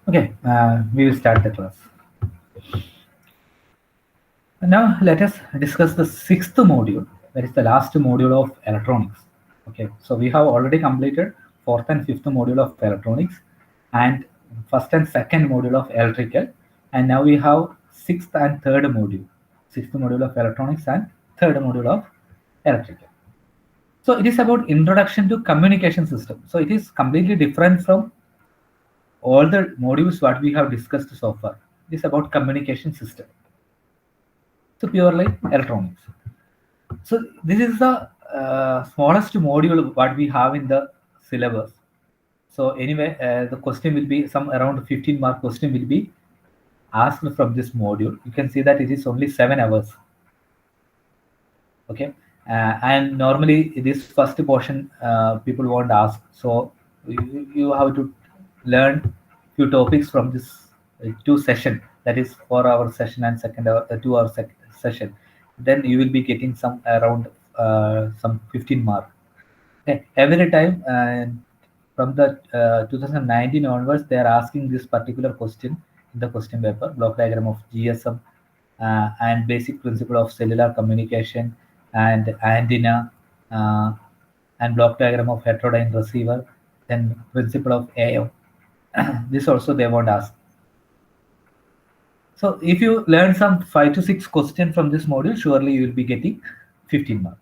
Okay, we will start the class. Now let us discuss the sixth module, that is the last module of electronics. Okay, so we have already completed fourth and fifth module of electronics and first and second module of electrical, and now we have sixth and third module, sixth module of electronics and third module of electrical. So it is about introduction to communication system. So it is completely different from all the modules what we have discussed so far. It is about communication system. So purely electronics. So this is the smallest module what we have in the syllabus. So anyway, the question will be some around 15 mark question will be asked from this module. You can see that it is only 7 hours. Okay, and normally this first portion people won't ask. So you have to learn few topics from this two session, that is 4 hour session and second hour 2 hour session. Then you will be getting some around some 15 mark. Okay. Every time from the 2019 onwards they are asking this particular question in the question paper: block diagram of GSM, and basic principle of cellular communication and antenna, uh, and block diagram of heterodyne receiver, then principle of AO. This also they won't ask. So if you learn some 5 to 6 questions from this module, surely you will be getting 15 marks.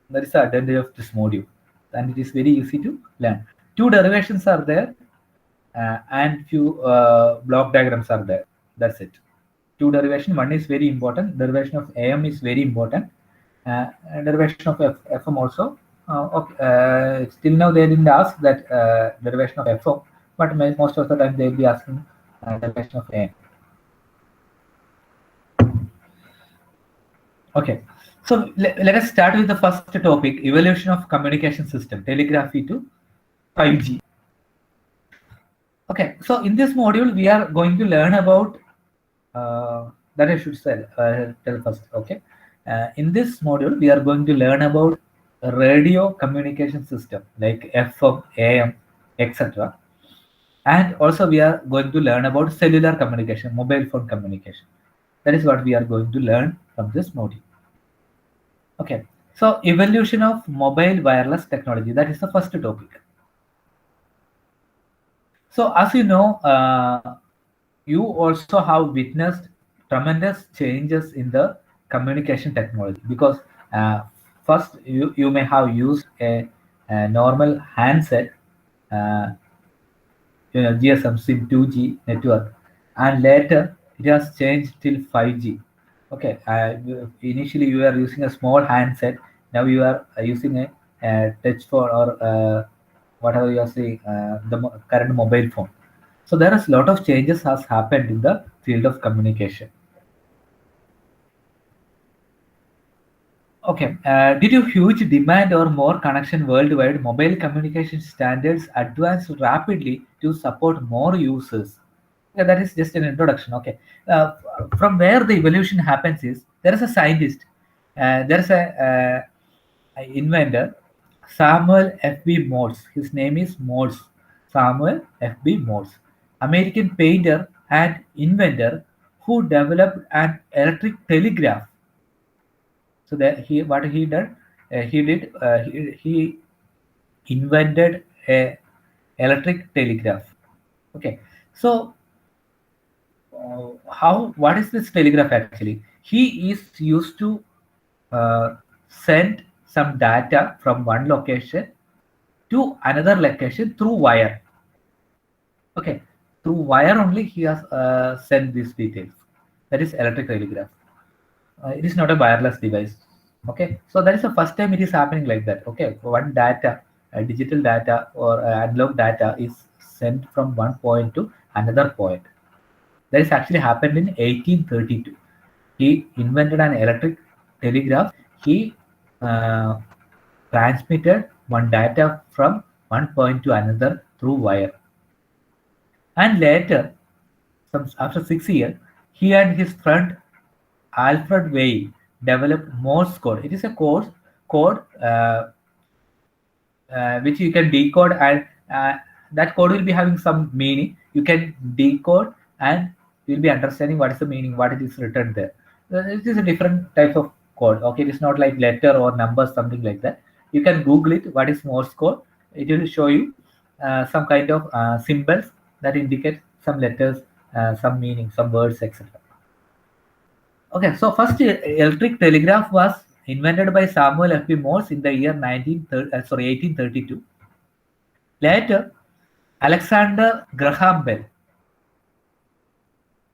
That is the advantage of this module, and it is very easy to learn. Two derivations are there, and few block diagrams are there. That's it. Two derivation. One is very important. Derivation of AM is very important. And derivation of FM also. Okay. Still now they didn't ask that derivation of FM, but most of the time they will be asking derivation of AM. Okay, so let us start with the first topic: evolution of communication system, telegraphy to 5G. Okay, so in this module we are going to learn about that I should say tell first. Okay, in this module we are going to learn about radio communication system like FM, AM, etc. And also we are going to learn about cellular communication, mobile phone communication. That is what we are going to learn from this module. Okay, so evolution of mobile wireless technology, that is the first topic. So as you know, you also have witnessed tremendous changes in the communication technology, because first you may have used a normal handset, uh, GSM SIM 2G network, and later it has changed till 5G. Okay, initially you are using a small handset. Now you are using a touch phone, or whatever you are saying, the current mobile phone. So there is a lot of changes has happened in the field of communication. Okay, due to huge demand or more connection worldwide, mobile communication standards advanced rapidly to support more users. Yeah, that is just an introduction. Okay, uh, from where the evolution happens is there is a scientist, there is a inventor, Samuel F.B. Morse. His name is Morse. Samuel F.B. Morse, American painter and inventor who developed an electric telegraph. So that he what he did, he invented a electric telegraph. Okay, so how what is this telegraph actually? He is used to send some data from one location to another location through wire. Okay, through wire only he has sent these details. That is electric telegraph. It is not a wireless device. Okay, so that is the first time it is happening like that. Okay, one data, digital data or analog data is sent from one point to another point. That is actually happened in 1832. He invented an electric telegraph. He uh, transmitted one data from one point to another through wire. And later, after 6 years, he and his friend Alfred Weil developed Morse code. It is a code which you can decode, and that code will be having some meaning. you can decode and you'll be understanding what is the meaning, what it is written there. It is a different type of code. Okay, it is not like letter or numbers, something like that. You can Google it. What is Morse code? It will show you some kind of symbols that indicate some letters, some meaning, some words, etc. Okay, so first electric telegraph was invented by Samuel F.B. Morse in the year 1832. Later, Alexander Graham Bell.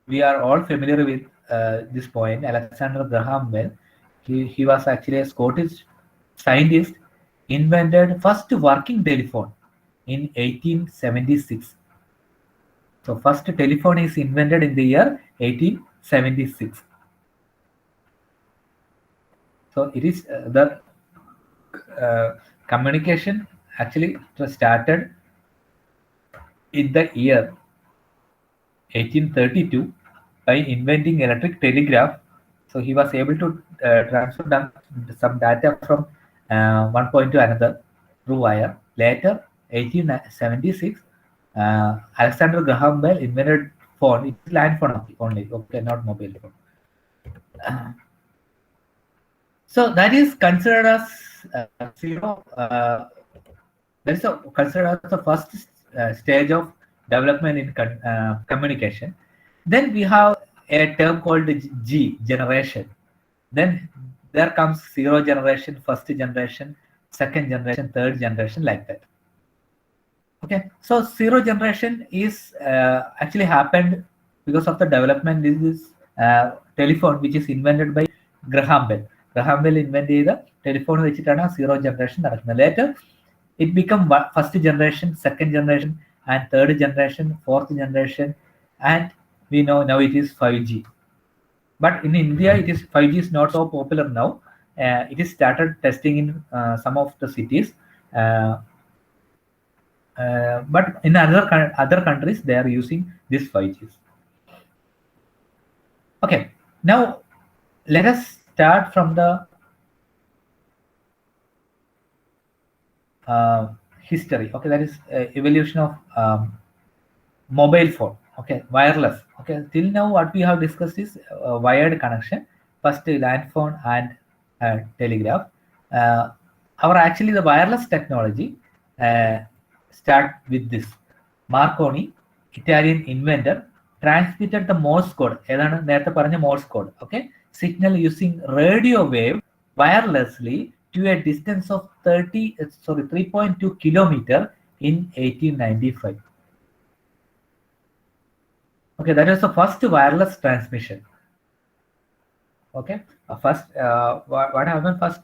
We are all familiar with this point. Alexander Graham Bell. He was actually a Scottish scientist, invented first working telephone in 1876. So first telephone is invented in the year 1876. So it is the communication actually started in the year 1832 by inventing electric telegraph. So he was able to transfer some data from one point to another through wire. Later, 1876, Alexander Graham Bell invented phone. It's land phone only, okay, not mobile phone. So that is considered as zero. That is considered as the first stage of development in communication. Then we have a term called G, generation. Then there comes zero generation, first generation, second generation, third generation, like that. Okay, so zero generation is actually happened because of the development. This is telephone which is invented by Graham Bell. Graham Bell invented the telephone വെച്ചിട്ടാണ് zero generation നടക്കുന്നത്. Later, it became first generation, second generation, and third generation, fourth generation, and we know now it is 5G. But in India, 5G is not so popular now. It is started testing in some of the cities. But in other countries, they are using this 5Gs. Okay, now let us start from the history. Okay, that is evolution of mobile phone. Okay, wireless. Okay, till now what we have discussed is wired connection. First land phone and telegraph. Actually the wireless technology start with this. Marconi, Italian inventor, transmitted the Morse code. ഏതാണ് നേരത്തെ പറഞ്ഞ Morse code. Okay, signal using radio wave wirelessly to a distance of 3.2 kilometer in 1895. Okay, that is the first wireless transmission. Okay, first what happened? First,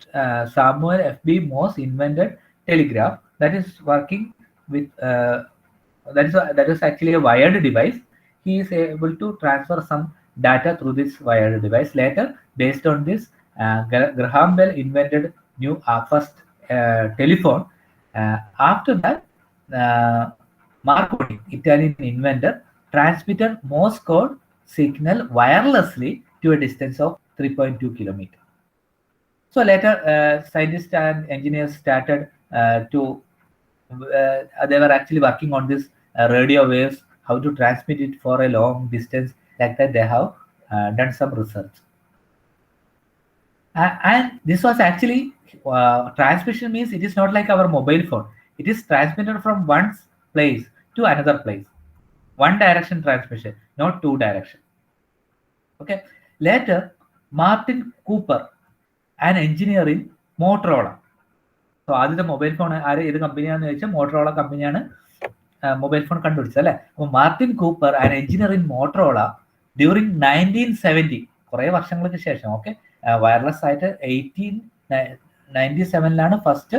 Samuel F.B. Morse invented telegraph that is working with that is actually a wired device. He is able to transfer some data through this wired device. Later, based on this, Graham Bell invented first telephone. After that, Marconi, Italian inventor, transmitted Morse code signal wirelessly to a distance of 3.2 kilometers. So later, scientists and engineers started they were actually working on this radio waves, how to transmit it for a long distance. Like that, they have done some research. And this was actually transmission means it is not like our mobile phone. It is transmitted from one place to another place. One direction transmission, not two direction. Okay. Later, Martin Cooper, an engineer in Motorola. So ആദ്യത്തെ mobile phone ഏത് കമ്പനിയാണെന്ന് ചോദിച്ചാൽ Motorola കമ്പനിയാണ് mobile phone കണ്ടുപിടിച്ചത് അല്ലേ. അപ്പോൾ Martin Cooper an engineer in Motorola during 1970, കുറെ വർഷങ്ങൾക്ക് ശേഷം. ഓക്കെ, വയർലെസ് ആയിട്ട് 1897 ഫസ്റ്റ്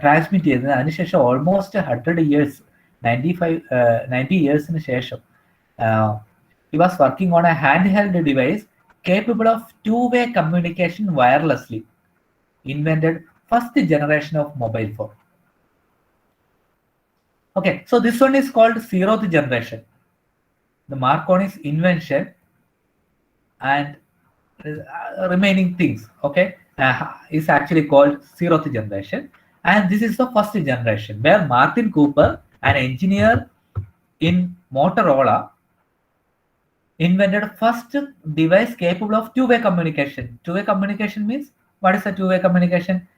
ട്രാൻസ്മിറ്റ് ചെയ്തത്. അതിനുശേഷം ഓൾമോസ്റ്റ് 100 years, 90 yearsന് ശേഷം he was working on a handheld device capable of two-way communication wirelessly. Invented first generation of mobile phone. Okay, so this one is called zeroth generation. The Marconi's invention and remaining things, okay, is actually called zeroth generation. And this is the first generation where Martin Cooper, an engineer in Motorola invented first device capable of two-way communication. Two-way communication means, what is a two-way communication?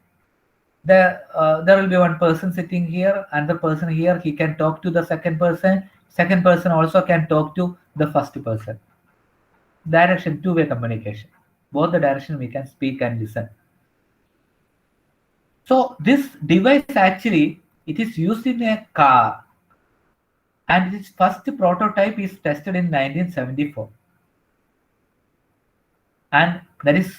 There will be one person sitting here, another person here. He can talk to the second person. Second person also can talk to the first person. Direction, two-way communication. Both the direction we can speak and listen. So this device actually, it is used in a car, and its first prototype is tested in 1974. And that is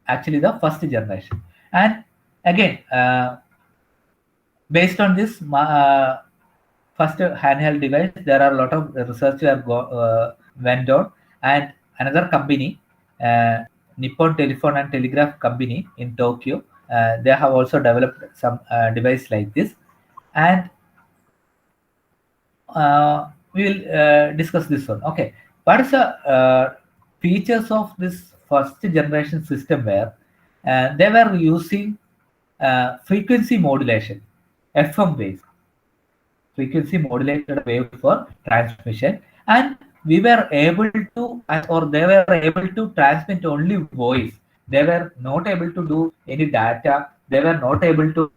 actually the first generation. And again, based on this first handheld device, there are a lot of research that went on, and another company, Nippon Telephone and Telegraph Company in Tokyo, they have also developed some device like this, and we will discuss this one. Okay, what is the features of this first generation system? Where they were using frequency modulation, FM waves, frequency modulated wave for transmission, and we were able to, or they were able to transmit only voice. They were not able to do any data. They were not able to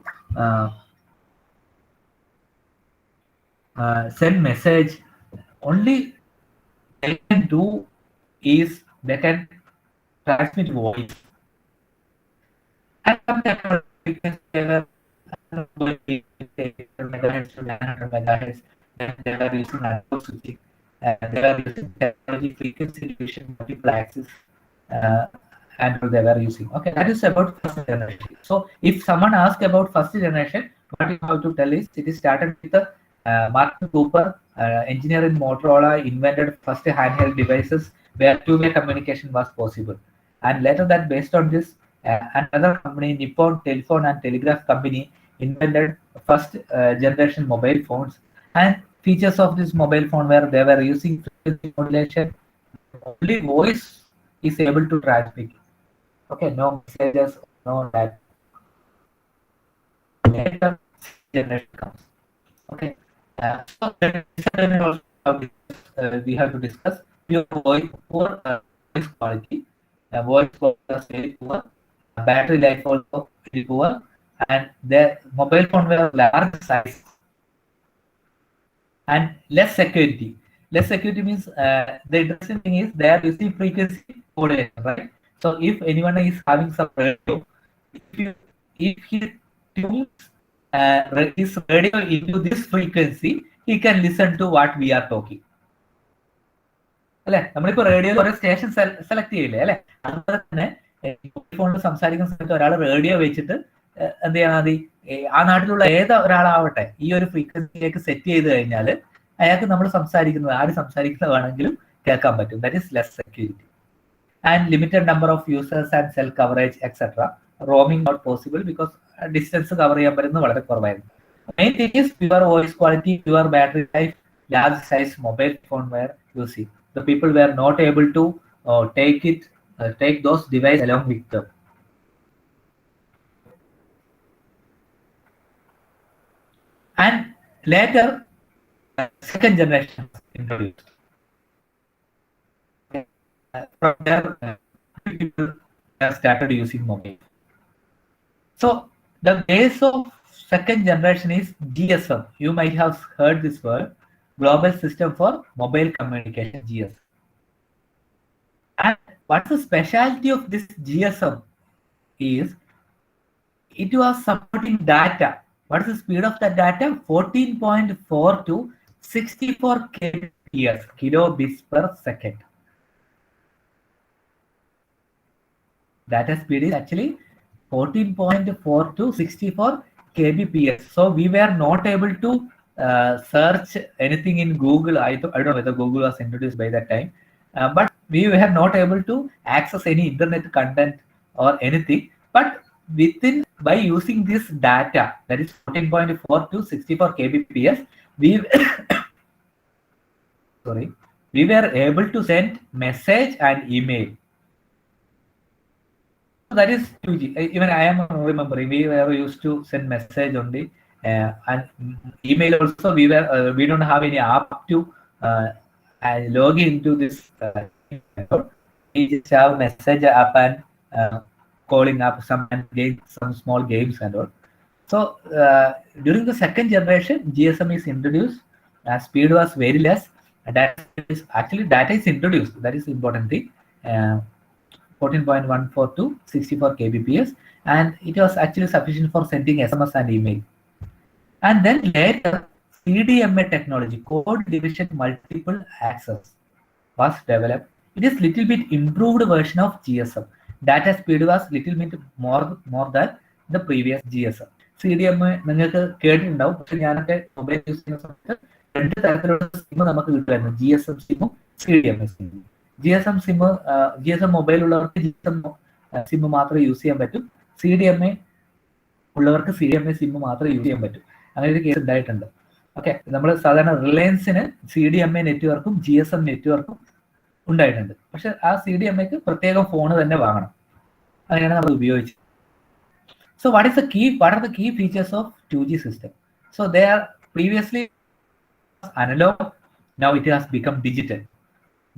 send message. Only they can do is they can transmit voice. And some technology, they were megahertz to 900 megahertz, and they were using analog switching, and they were using technology frequency division multiple axis, and they were using. Okay, that is about first generation. So if someone asks about first generation, what you have to tell is it is started with the Martin Cooper, engineer in Motorola, invented first handheld devices where two-way communication was possible. And later that, based on this, another company, Nippon Telephone and Telegraph Company, invented first generation mobile phones. And features of this mobile phone where they were using frequency modulation, only voice is able to transmit. Okay, no messages, no that. Later generation comes. Okay. So we have to discuss pure voice, poor voice quality. Voice quality was very poor. Battery life also very poor, and their mobile phone were large size and less security. Less security means the interesting thing is they are using frequency modulation, right? So if anyone is having some radio, if he tunes his radio into this frequency, he can listen to what we are talking. അല്ലെ, നമ്മളിപ്പോ റേഡിയോയിൽ കുറെ station select ചെയ്യില്ലേ അല്ലെ? അതുപോലെ തന്നെ ഫോണിൽ സംസാരിക്കുന്ന സമയത്ത് ഒരാൾ റേഡിയോ വെച്ചിട്ട് എന്ത് ചെയ്യണം, മതി ആ നാട്ടിലുള്ള ഏത് ഒരാളാവട്ടെ ഈ ഒരു ഫ്രീക്വൻസിയിലേക്ക് സെറ്റ് ചെയ്ത് കഴിഞ്ഞാൽ അയാൾക്ക് നമ്മൾ സംസാരിക്കുന്നത്, ആര് സംസാരിക്കുന്നതാണെങ്കിലും കേൾക്കാൻ പറ്റും. That is less security. And limited number of users and cell coverage etcetera. Roaming not possible because distance cover ചെയ്യാൻ പറ്റുന്നത് വളരെ കുറവായിരുന്നു. Main thing is pure voice quality, pure battery life, large size mobile phone we're using. The people were not able to take those devices along with them. And later, second generation was introduced. From there, people started using mobile. So the base of second generation is GSM. You might have heard this word. Global System for Mobile Communication, GSM. And what's the specialty of this GSM is it was supporting data. What is the speed of that data? 14.4 to 64 kbps, kilobits per second. Data speed is actually 14.4 to 64 kbps. So we were not able to search anything in Google. I don't know whether Google was introduced by that time, but we were not able to access any internet content or anything. But by using this data, that is 14.4 to 64 kbps, we were able to send message and email. That is 2G. Even I am remembering we were used to send message only And email also, we don't have any app to log into this. We just have message app and calling up some and games, some small games and all. So during the second generation, GSM is introduced. Speed was very less. Data is introduced. That is important thing. 14.14 to 64 kbps, and it was actually sufficient for sending SMS and email. And then later, CDMA technology, code division multiple access, was developed. It is little bit improved version of GSM. Data speed was little bit more than the previous GSM. CDMA നിങ്ങൾക്ക് കേട്ടിട്ടുണ്ടാവും, പക്ഷെ ഞാനൊക്കെ mobile use ചെയ്യുന്ന സമയത്ത് രണ്ട് തരത്തിലുള്ള SIM നമുക്ക് കിട്ടുമായിരുന്നു, GSM സിമ്മും CDMA സിമ്മും. GSM മൊബൈൽ ഉള്ളവർക്ക് GSM സിം മാത്രമേ യൂസ് ചെയ്യാൻ പറ്റും, CDMA ഉള്ളവർക്ക് CDMA സിം മാത്രമേ യൂസ് ചെയ്യാൻ പറ്റും. അങ്ങനെ ഒരു കേസ് ഉണ്ടായിട്ടുണ്ട്. ഓക്കെ, നമ്മൾ സാധാരണ റിലയൻസിന് CDMA നെറ്റ്വർക്കും GSM നെറ്റ്വർക്കും ഉണ്ടായിട്ടുണ്ട്. പക്ഷെ ആ CDMAക്ക് പ്രത്യേകം ഫോൺ തന്നെ വാങ്ങണം. അങ്ങനെയാണ് നമ്മൾ ഉപയോഗിച്ചത്. So what are the key features of 2G system? So they are previously analog, now it has become digital.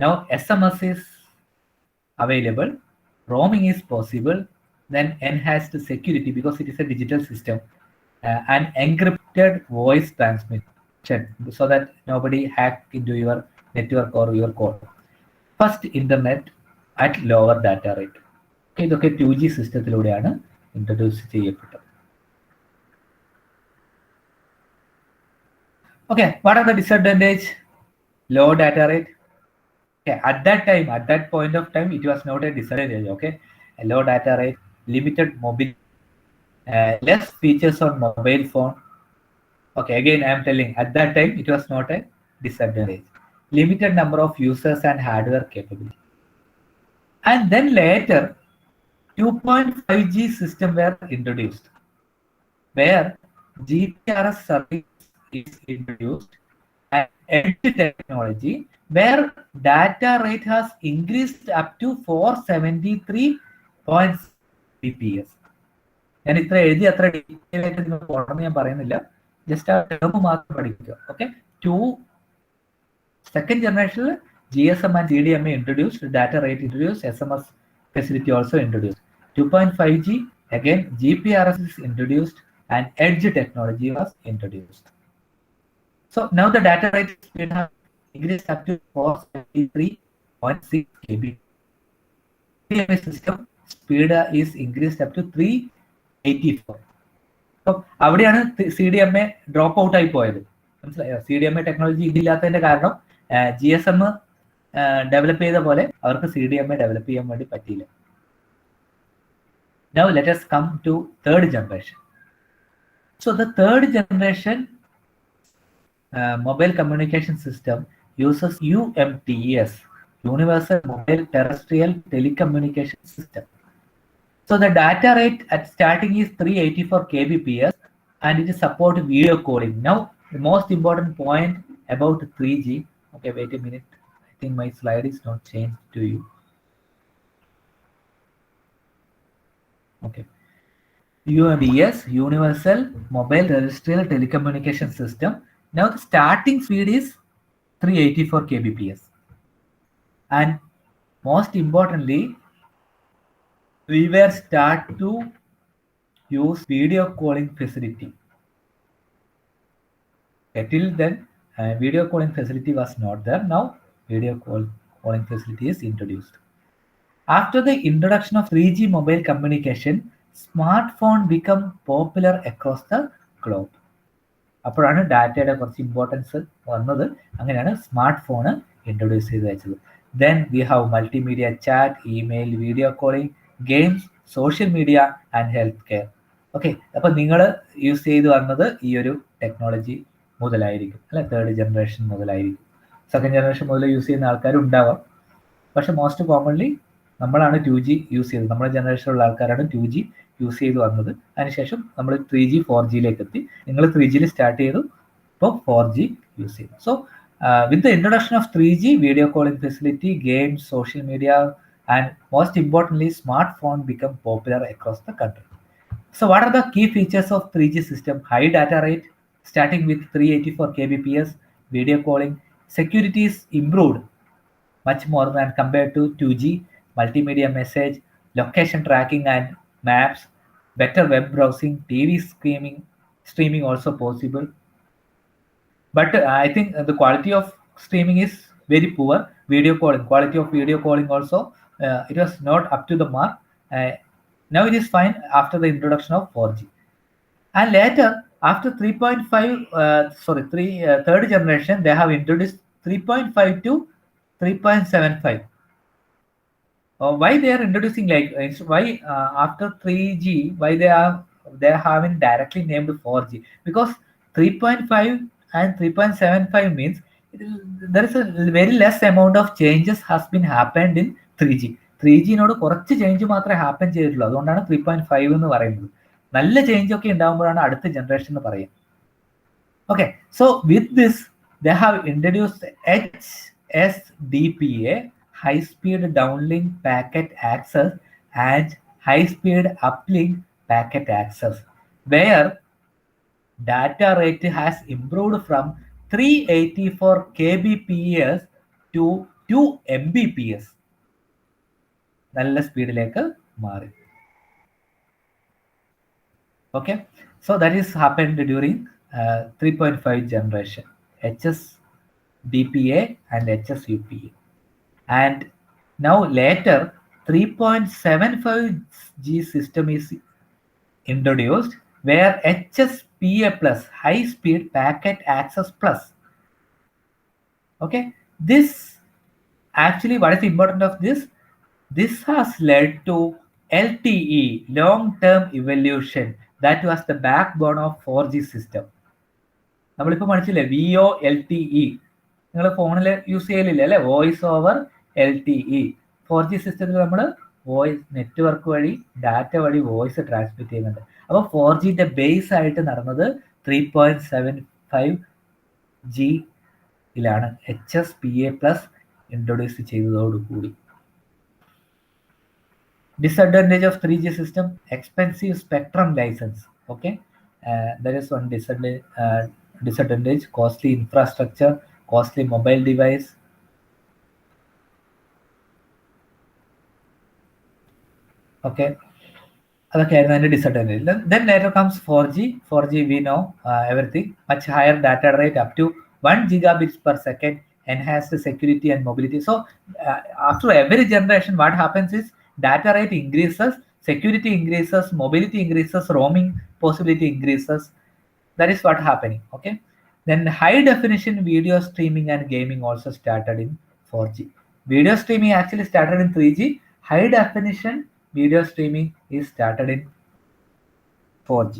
Now SMS is available, roaming is possible, then enhanced security because it is a digital system, and encrypted voice transmission so that nobody hack into your network or your call. First internet at lower data rate. Okay, ഇതൊക്കെ 2G സിസ്റ്റത്തിലൂടെയാണ് introduced ചെയ്യപ്പെട്ടത്. Okay, what are the disadvantage? Low data rate. Okay, at that point of time, it was not a disadvantage. Okay, a low data rate, limited mobility, less features on mobile phone. Okay, again I am telling, at that time it was not a disadvantage. Limited number of users and hardware capability. And then later 2.5G system were introduced, where GPRS service is introduced, and edge technology, where data rate has increased up to 473.6 bps. ഞാൻ ഇത്ര എഴുതി അത്ര detail ആയിട്ട് നിങ്ങൾ പോകണമെന്ന് ഞാൻ പറയുന്നില്ല, just ആ ടേം മാത്രം പഠിക്കുക. Okay, second generation GSM and CDMA introduced, data rate introduced, SMS facility also introduced. 2.5G, again GPRS is introduced and edge technology was introduced. So now the data rate speed has increased up to 473.6 kb. CDMA system speed is increased up to 384. So അവിടെയാണ് CDMA drop out ആയി പോയത്. മനസ്സിലായോ? CDMA technology ഇതില്ലാത്തതിന്റെ കാരണം GSM develop ചെയ്ത പോലെ അവർക്ക് CDMA develop ചെയ്യാൻ വേണ്ടി പറ്റിയില്ല. Now let us come to third generation. So the third generation mobile communication system uses UMTS, Universal Mobile Terrestrial Telecommunication System. So the data rate at starting is 384 kbps and it support video calling. Now the most important point about 3G. Okay, wait a minute. I think my slide is not changed to you. Okay. UMTS, Universal Mobile Terrestrial Telecommunication System. Now the starting speed is 384 kbps. And most importantly, we were start to use video calling facility. Till then, video calling facility was not there. Now video calling facility is introduced. After the introduction of 3G mobile communication, smartphone become popular across the globe. അപ്പോഴാണ് ഡാറ്റയുടെ കുറച്ച് importance വന്നത്. അങ്ങനെയാണ് smart phone introduce ചെയ്ത് വെച്ചത്. Then we have multimedia chat, email, video calling, games, social media and health care. Okay, അപ്പം നിങ്ങൾ use ചെയ്ത് വന്നത് ഈ ഒരു ടെക്നോളജി മുതലായിരിക്കും, അല്ലെ? തേർഡ് ജനറേഷൻ മുതലായിരിക്കും. സെക്കൻഡ് ജനറേഷൻ മുതൽ യൂസ് ചെയ്യുന്ന ആൾക്കാരും ഉണ്ടാവാം, പക്ഷെ മോസ്റ്റ് കോമൺലി നമ്മളാണ് 2G യൂസ് ചെയ്തത്. നമ്മുടെ ജനറേഷനിലുള്ള ആൾക്കാരാണ് 2G യൂസ് ചെയ്ത് വന്നത്. അതിനുശേഷം നമ്മൾ 3G 4Gയിലേക്ക് എത്തി. നിങ്ങൾ 3Gയിൽ സ്റ്റാർട്ട് ചെയ്തു, ഇപ്പോൾ 4G യൂസ് ചെയ്തു. So with the introduction of 3G, video calling facility, games, social media, and most importantly, smartphone become popular across the country. So what are the key features of 3G system? High data rate, starting with 384 kbps, video calling, security is improved much more than compared to 2G, multimedia message, location tracking and maps, better web browsing, TV streaming also possible. But I think the quality of streaming is very poor. Video calling, quality of video calling also, it was not up to the mark. Uh, Now it is fine after the introduction of 4G. And later, after 3.5, third generation, they have introduced 3.5 to 3.75. Why they are introducing like why after 3G, why they haven't directly named 4G? Because 3.5 and 3.75 means there is a very less amount of changes has been happened in 3G. 3G-നോട് കുറച്ച് change മാത്രമേ happen ചെയ്തിട്ടുള്ളൂ. അതുകൊണ്ടാണ് 3.5 എന്ന് പറയുന്നത്. നല്ല change ഒക്കെ ഉണ്ടാകുമ്പോഴാണ് അടുത്ത generation എന്ന് പറയുക. Okay, so with this, they have introduced HSDPA, high speed downlink packet access, and high speed uplink packet access, where data rate has improved from 384 kbps to 2 mbps. നല്ല സ്പീഡിലേക്ക് മാറി. Okay, so that is happened during 3.5 generation, HSDPA and HSUPA. And now later 3.75G system is introduced, where HSPA plus, high speed packet access plus. Okay, this actually, what is important of this? This has led to LTE, long-term evolution. That was the backbone of 4G system. നമ്മളിപ്പോൾ പഠിച്ചില്ലേ VoLTE, നിങ്ങൾ ഫോണിൽ use ചെയ്യലില്ല അല്ലേ? Voice over LTE. 4G സിസ്റ്റത്തിൽ നമ്മൾ voice network വഴി data വഴി voice transmit ചെയ്യുന്നുണ്ട്. അപ്പോൾ 4Gന്റെ ബേസ് ആയിട്ട് നടന്നത് 3.75G-യിലാണ്, HSPA പ്ലസ് ഇൻട്രൊഡ്യൂസ് ചെയ്തതോടുകൂടി. Disadvantage of 3G system: expensive spectrum license. Okay, there is one disadvantage: costly infrastructure, costly mobile device. Okay, അതൊക്കെയായിരുന്നു അതിന്റെ disadvantage. Then later comes 4G. 4G we know everything. Much higher data rate, up to 1 gigabits per second, enhanced security and mobility. So after every generation, what happens is data rate increases, security increases, mobility increases, roaming possibility increases. That is what happening. Okay, then high definition video streaming and gaming also started in 4G. Video streaming actually started in 3G. High definition video streaming is started in 4G.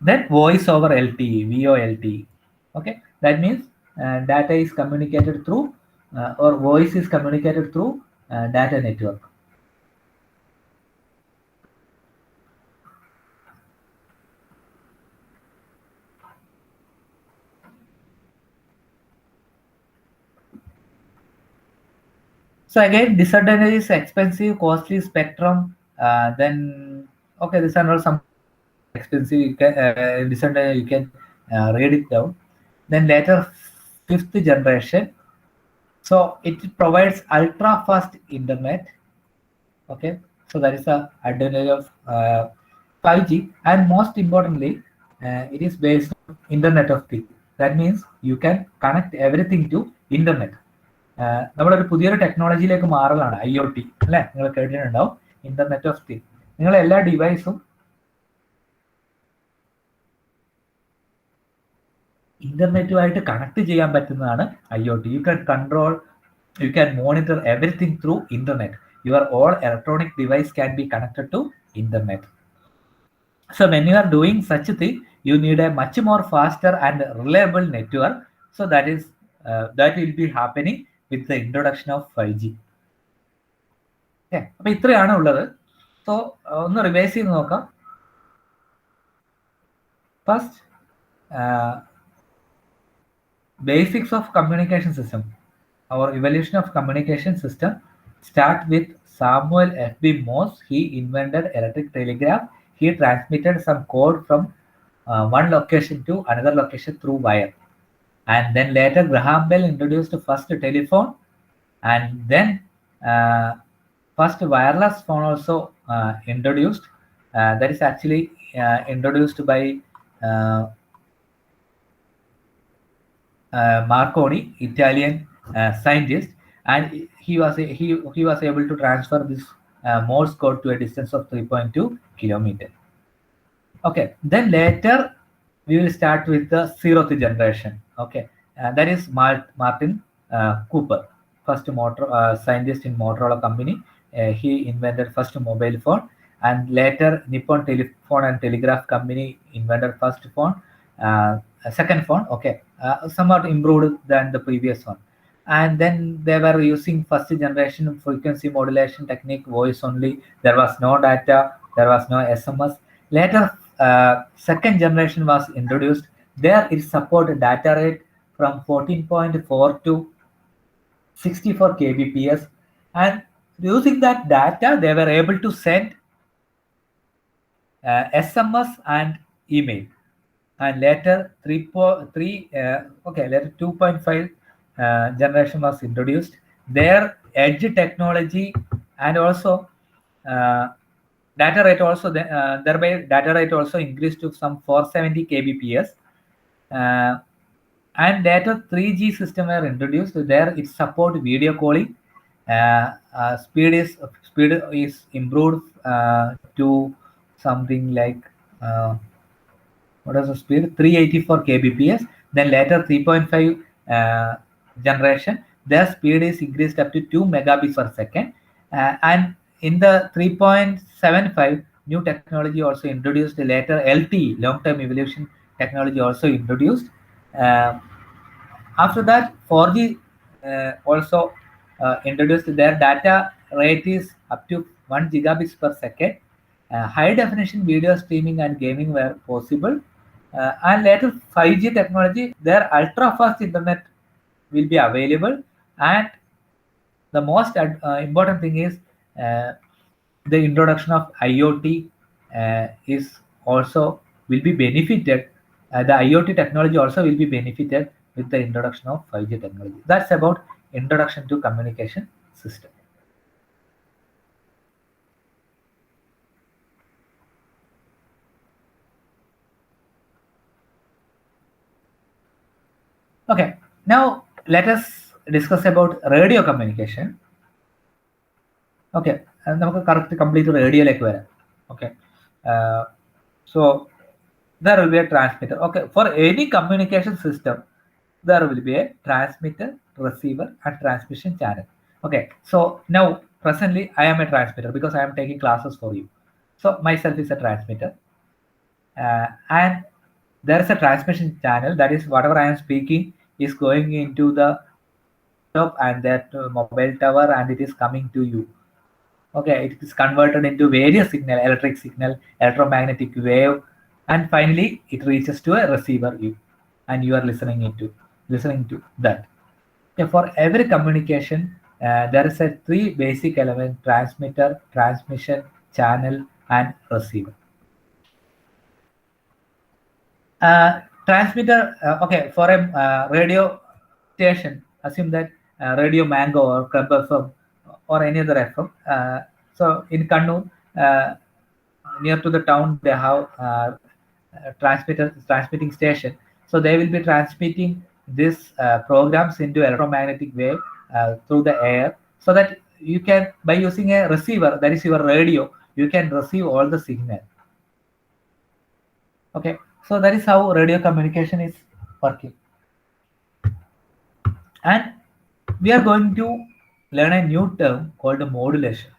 Then voice over LTE, VoLTE. Okay, that means data is communicated through or voice is communicated through data network. So again, disadvantage is expensive, costly spectrum. Then okay, these are not some expensive. You can disadvantage. You can read it down. Then later, 5th generation. So it provides ultra fast internet. Okay, so that is the advantage of 5G. And most importantly, it is based on Internet of Things. That means you can connect everything to internet. നമ്മളൊരു പുതിയൊരു ടെക്നോളജിയിലേക്ക് മാറലാണ് IoT അല്ലേ? നിങ്ങൾ കേട്ടിട്ടുണ്ടാവും, internet of thing. നിങ്ങളെ എല്ലാ ഡിവൈസും ഇന്റർനെറ്റുമായിട്ട് connect ചെയ്യാൻ പറ്റുന്നതാണ് IoT. You can control, you can monitor everything through internet. Your all electronic device can be connected to internet. So when you are doing such a thing, you need a much more faster and reliable network. So that will be happening with the introduction of 5G. അപ്പോൾ ഇത്രയാണ് ഉള്ളത്. So ഒന്ന് revise ചെയ്ത് നോക്കാം. First, basics of communication system. Our evolution of communication system start with Samuel F.B. Morse. He invented electric telegraph he transmitted some code from one location to another location through wire. And then later Graham Bell introduced the first telephone, and then first wireless phone also introduced. That is actually introduced by Marconi, Italian scientist, and he was able to transfer this Morse code to a distance of 3.2 kilometer. Okay, then later we will start with the zeroth generation. Okay, that is Martin Cooper, first motor scientist in Motorola company. He invented first mobile phone, and later Nippon Telephone and Telegraph Company invented first phone, a second phone. Okay, somewhat improved than the previous one. And then they were using first generation frequency modulation technique, voice only. There was no data, there was no SMS. Later, second generation was introduced. There it supported data rate from 14.4 to 64 kbps, and using that data, they were able to send SMS and email. And later 2.5 generation was introduced. Their edge technology and also uh, data rate also thereby data rate also increased to some 470 kbps. And later 3G system were introduced. There it support video calling. Speed is improved to something like what is the speed? 384 kbps. Then later 3.5 generation, their speed is increased up to 2 megabits per second. And in the 3.75, new technology also introduced. Later LTE, long-term evolution technology also introduced. Uh, After that, 4G also introduced. Their data rate is up to 1 gigabits per second. High definition video streaming and gaming were possible. And later 5G technology, their ultra fast internet will be available. And the most important thing is uh, the introduction of IoT is also will be benefited. The IoT technology also will be benefited with the introduction of 5G technology. That's about introduction to communication system. Okay, now let us discuss about radio communication. Okay, നമുക്ക് correct complete റേഡിയോയിലേക്ക് വരാം. Okay, so there will be a transmitter. Okay, for any communication system, there will be a transmitter, receiver, and transmission channel. Okay, so now presently I am a transmitter because I am taking classes for you. So myself is a transmitter, and there is a transmission channel. That is whatever I am speaking is going into the top and that mobile tower, and it is coming to you. Okay, it is converted into various signal, electric signal, electromagnetic wave, and finally it reaches to a receiver you, and you are listening to that. Okay, for every communication there is a three basic element: transmitter, transmission, channel, and receiver. Transmitter, okay, for a radio station, assume that Radio Mango or Club FM or any other FM. So in Kannur, near to the town, they have transmitting station. So they will be transmitting these programs into electromagnetic wave through the air, so that you can, by using a receiver, that is your radio, you can receive all the signal. Okay, so that is how radio communication is working. And we are going to learn a new term called modulation.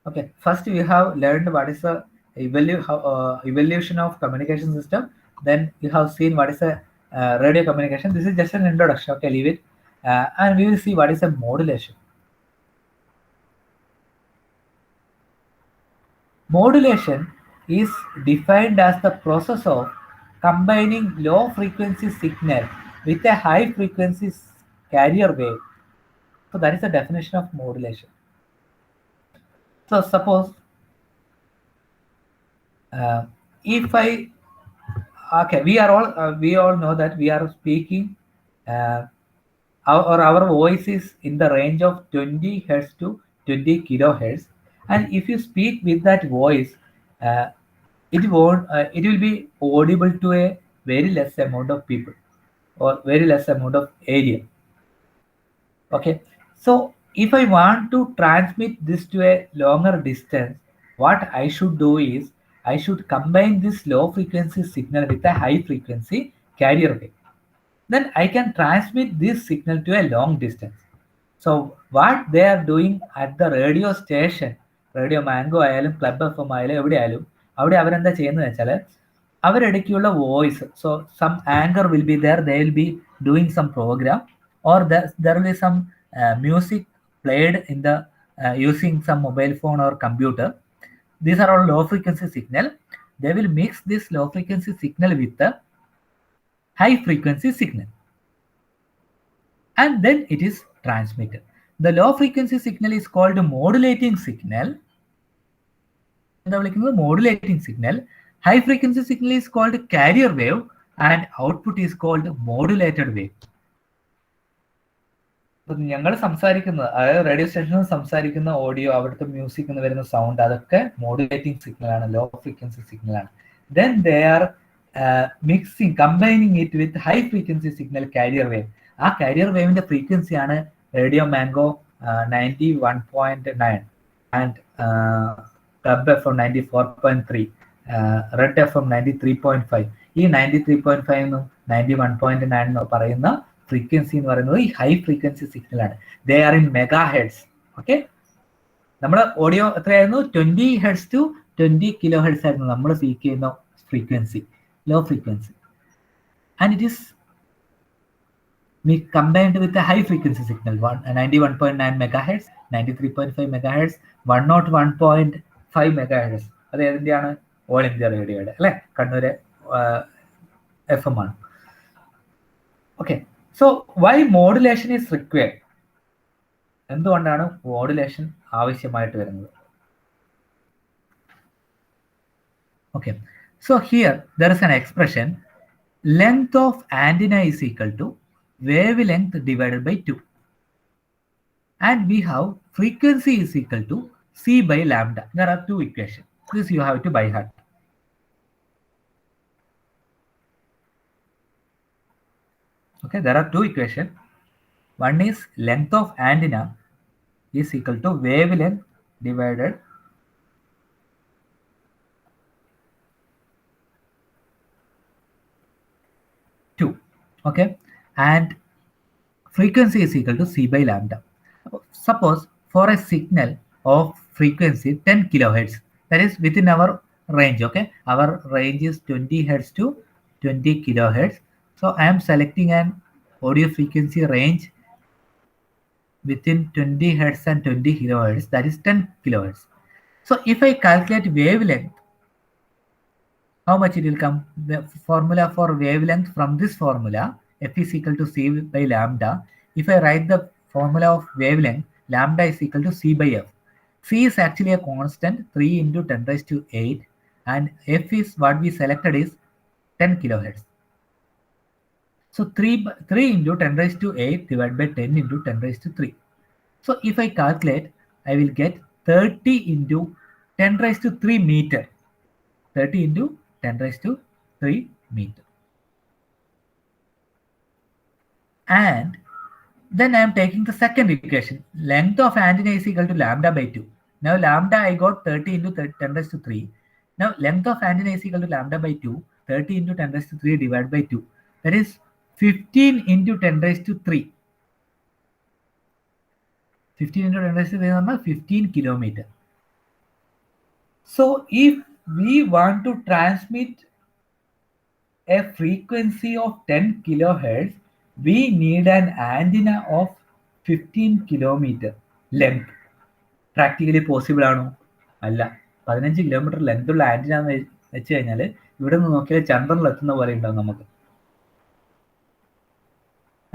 Okay, first we have learned what is the evolution of communication system. Then you have seen what is a radio communication. This is just an introduction. Okay, leave it. And we will see what is a modulation. Modulation is defined as the process of combining low frequency signal with a high frequency carrier wave. So that is the definition of modulation. So suppose If I okay, we all know that we are speaking, uh, our voice is in the range of 20 hertz to 20 kilohertz, and if you speak with that voice, uh, it will be audible to a very less amount of people or very less amount of area. Okay, so if I want to transmit this to a longer distance, what I should do is I should combine this low frequency signal with a high frequency carrier wave. Then I can transmit this signal to a long distance. So what they are doing at the radio station, radio mango ആയാലും club F M ആയാലും എവിടെയായാലും അവിടെ അവരെന്താ ചെയ്യുന്നത് വെച്ചാൽ അവരിടയ്ക്കുള്ള voice, so some anchor will be there, they will be doing some program or there will be some music played in the using some mobile phone or computer. These are all low frequency signal. They will mix this low frequency signal with the high frequency signal, and then it is transmitted. The low frequency signal is called modulating signal. Modulating signal. High frequency signal is called carrier wave, and output is called modulated wave. ഞങ്ങൾ സംസാരിക്കുന്നത്, അതായത് radio സ്റ്റേഷനിൽ സംസാരിക്കുന്ന audio, അവിടുത്തെ music എന്ന് വരുന്ന sound, അതൊക്കെ modulating signal ആണ്, ലോ ഫ്രീക്വൻസി സിഗ്നൽ ആണ്. Then they are mixing, combining it with high frequency signal carrier wave. ആ കാരിയർ വേവിന്റെ ഫ്രീക്വൻസി ആണ് radio mango 91.9 and club F M 94.3, red F M 93.5. ഈ 93.5 എന്നും 91.9 എന്നും പറയുന്ന ഫ്രീക്വൻസി എന്ന് പറയുന്നത് ഈ ഹൈ ഫ്രീക്വൻസി സിഗ്നൽ ആണ്. They are in mega heads. Okay, നമ്മുടെ ഓഡിയോ എത്രയായിരുന്നു? 20 ഹെഡ്സ് ടു 20 കിലോ ഹെഡ്സ് ആയിരുന്നു നമ്മൾ സ്പീക്ക് ചെയ്യുന്ന frequency, low frequency. And it is combined with a high frequency signal, 91.9 megahertz, 93.5 megahertz, 101.5 megahertz. അത് ഏതിൻ്റെയാണ്? ഓൾ ഇന്ത്യ റേഡിയോയുടെ അല്ലെ, Kannur F M ആണ്. Okay, so why modulation is required? എന്തുകൊണ്ടാണ് modulation ആവശ്യമായിട്ട് വരുന്നത്? Okay, so here there is an expression, length of antenna is equal to wavelength divided by 2, and we have frequency is equal to c by lambda. There are two equations. This you have to by heart. Okay, there are two equations. One is length of antenna is equal to wavelength divided two. Okay, and frequency is equal to c by lambda. Suppose for a signal of frequency 10 kilohertz, that is within our range. Okay, our range is 20 hertz to 20 kilohertz. So I am selecting an audio frequency range within 20 hertz and 20 kilohertz, that is 10 kilohertz. So if I calculate wavelength, how much it will come? The formula for wavelength from this formula, f is equal to c by lambda. If I write the formula of wavelength, lambda is equal to c by f. C is actually a constant, 3 into 10 raised to 8, and f is what we selected is 10 kilohertz. So 3 into 10 raised to 8 divided by 10 into 10 raised to 3. So if I calculate, I will get 30 into 10 raised to 3 meter. 30 into 10 raised to 3 meter. And then I am taking the second equation. Length of antenna is equal to lambda by 2. Now lambda I got 30 into 10 raised to 3. Now length of antenna is equal to lambda by 2. 30 into 10 raised to 3 divided by 2. That is 15 into 10 raised to 3. 15 into 10 raised to 3 is 15 kilometer. So if we want to transmit a frequency of 10 kilohertz, we need an antenna of 15 kilometer length. Practically possible ആണോ? അല്ല. 15 kilometre length ഉള്ള antenna എന്ന് വെച്ച് കഴിഞ്ഞാൽ ഇവിടെ നിന്ന് നോക്കിയാൽ ചന്ദ്രനിൽ എത്തുന്ന പോലെ ഉണ്ടാവും നമുക്ക്,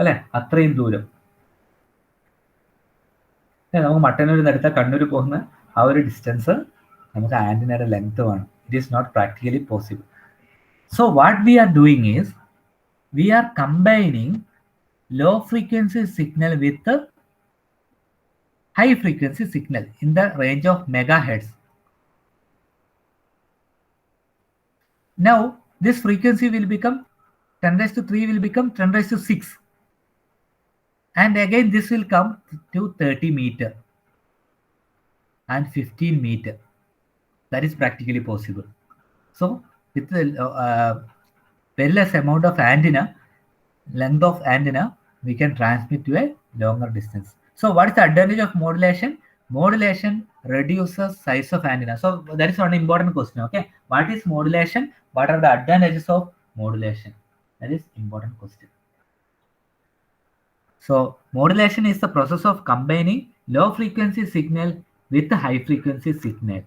അല്ലെ? അത്രയും ദൂരം. നമുക്ക് മട്ടന്നൂരിൽ നിന്ന് എടുത്താൽ കണ്ണൂർ പോകുന്ന ആ ഒരു ഡിസ്റ്റൻസ് നമുക്ക് ആന്റിനയുടെ ലെങ്ത് വേണം. It is not practically possible. So what we are doing is, we are combining low frequency signal with the high frequency signal in the range of megahertz. Now this frequency will become 10 raised to 3 will become 10 raised to 6. And again this will come to 30 meter and 15 meter. That is practically possible. So with the very less amount of antenna, length of antenna, we can transmit to a longer distance. So what is the advantage of modulation? Modulation reduces size of antenna. So that is one important question. Okay, what is modulation? What are the advantages of modulation? That is important question. So modulation is the process of combining low frequency signal with the high frequency signal.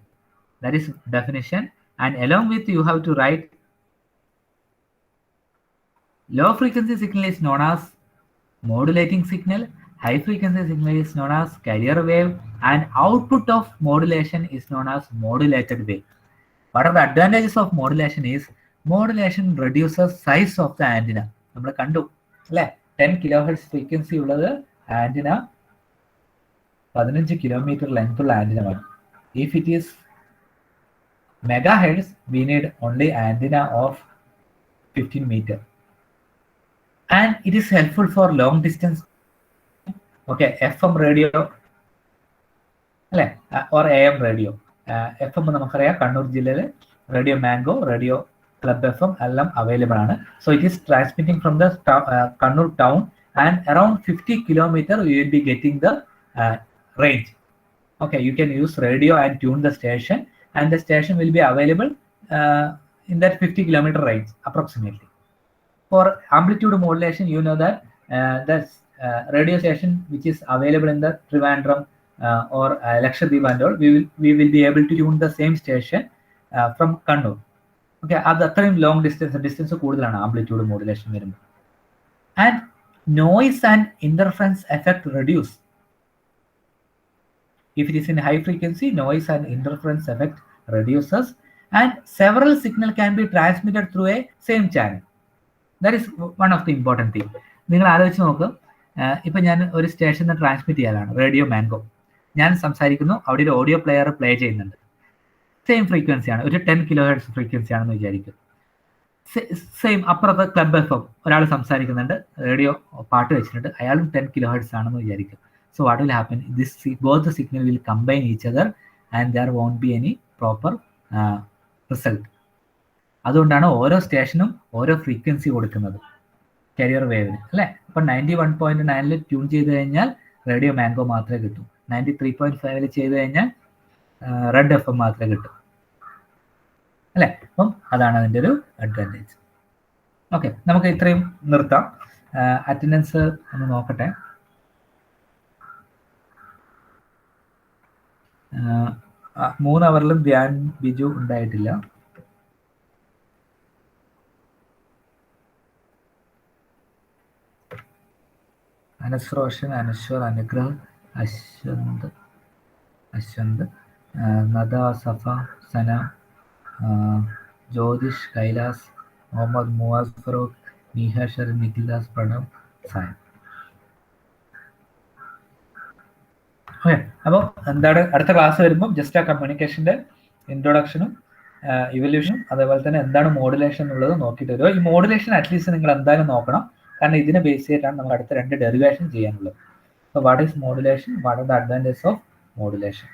That is definition. And along with, you have to write, low frequency signal is known as modulating signal, high frequency signal is known as carrier wave, and output of modulation is known as modulated wave. What are the advantages of modulation is, modulation reduces size of the antenna. നമ്മൾ കണ്ടു അല്ലേ, 10 kilohertz frequency ഉള്ളത് antenna 15 kilometre length ഉള്ള antenna മതി. If it is megahertz, we need only antenna of 15 meter. And it is helpful for long distance. Okay, FM radio or AM radio. FM നമുക്കറിയാം കണ്ണൂർ ജില്ലയിൽ radio mango, radio club FM എല്ലാം available ആണ്. So it is transmitting from the Kannur town, and around 50 kilometer you will be getting the range. Okay, you can use radio and tune the station, and the station will be available in that 50 kilometer range approximately. For amplitude modulation, you know that the radio station which is available in the Trivandrum or Lakshadweep and all, we will be able to tune the same station from Kannur. Okay, at the same long distance കൂടുതലാണ് amplitude modulation വരുമ്പോൾ. And noise and interference effect reduce. If it is in high frequency, noise and interference effect reduces, and several signal can be transmitted through a same channel. That is one of the important thing. നിങ്ങൾ ആലോചിച്ച് നോക്ക്, ഇപ്പം ഞാൻ ഒരു സ്റ്റേഷനിൽ transmit ചെയ്യാനാണ്, radio mango. ഞാൻ സംസാരിക്കുന്നു, അവിടെ ഒരു ഓഡിയോ പ്ലെയർ പ്ലേ ചെയ്യുന്നുണ്ട്, സെയിം ഫ്രീക്വൻസിയാണ്, ഒരു 10 കിലോഹെർട്സ് ഫ്രീക്വൻസി ആണെന്ന് വിചാരിക്കും. സെയിം അപ്പുറത്ത് ക്ലബ് FM ഒരാൾ സംസാരിക്കുന്നുണ്ട്, റേഡിയോ പാട്ട് വെച്ചിട്ടുണ്ട്, അയാളും 10 കിലോഹെർട്സ് ആണെന്ന് വിചാരിക്കും. So what will happen? Both the signal will combine each other, and there won't be any proper result. അതുകൊണ്ടാണ് ഓരോ സ്റ്റേഷനും ഓരോ ഫ്രീക്വൻസി കൊടുക്കുന്നത് കരിയർ വേവിന് അല്ലേ. അപ്പം 91.9 ട്യൂൺ ചെയ്ത് കഴിഞ്ഞാൽ റേഡിയോ മാംഗോ മാത്രമേ കിട്ടൂ, 93.5 ചെയ്ത് കഴിഞ്ഞാൽ റെഡ് FM മാത്രമേ കിട്ടൂ അല്ലേ. അപ്പം അതാണ് അതിൻ്റെ ഒരു അഡ്വാൻറ്റേജ്. ഓക്കെ, നമുക്ക് ഇത്രയും നിർത്താം. അറ്റൻഡൻസ് ഒന്ന് നോക്കട്ടെ. 3 അവറിലും ധ്യാൻ ബിജു ഉണ്ടായിട്ടില്ല. അനസ് റോഷൻ, അനശ്വർ, അനുഗ്രഹ്, അശ്വന്ത്, നദ, സഫ, സന, ജ്യോതിഷ്, കൈലാസ്, മുഹമ്മദ്, മുവാസ് ഫറൂഖ്, നീഹ ഷെറിൻ, നിഖിൽദാസ്, പ്രണവ്, സായം. ഓക്കെ, അപ്പോൾ എന്താണ് അടുത്ത ക്ലാസ് വരുമ്പോൾ ജസ്റ്റ് ആ കമ്മ്യൂണിക്കേഷൻ്റെ ഇൻട്രൊഡക്ഷനും ഇവല്യൂഷനും അതേപോലെ തന്നെ എന്താണ് മോഡുലേഷൻ എന്നുള്ളത് നോക്കിയിട്ട് വരുമോ. ഈ മോഡുലേഷൻ അറ്റ്ലീസ്റ്റ് നിങ്ങൾ എന്തായാലും നോക്കണം, കാരണം ഇതിനെ ബേസ് ചെയ്തിട്ടാണ് നമ്മൾ അടുത്ത 2 ഡെറിവേഷൻ ചെയ്യാനുള്ളത്. So what is modulation, what are the advantages of modulation,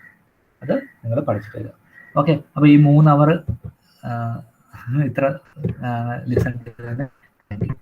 അത് നിങ്ങൾ പഠിച്ചിട്ട് വരിക. ഓക്കെ, അപ്പോൾ ഈ 3 അവർ ഇത്ര ലിസൺ ചെയ്തതിന് താങ്ക് യു.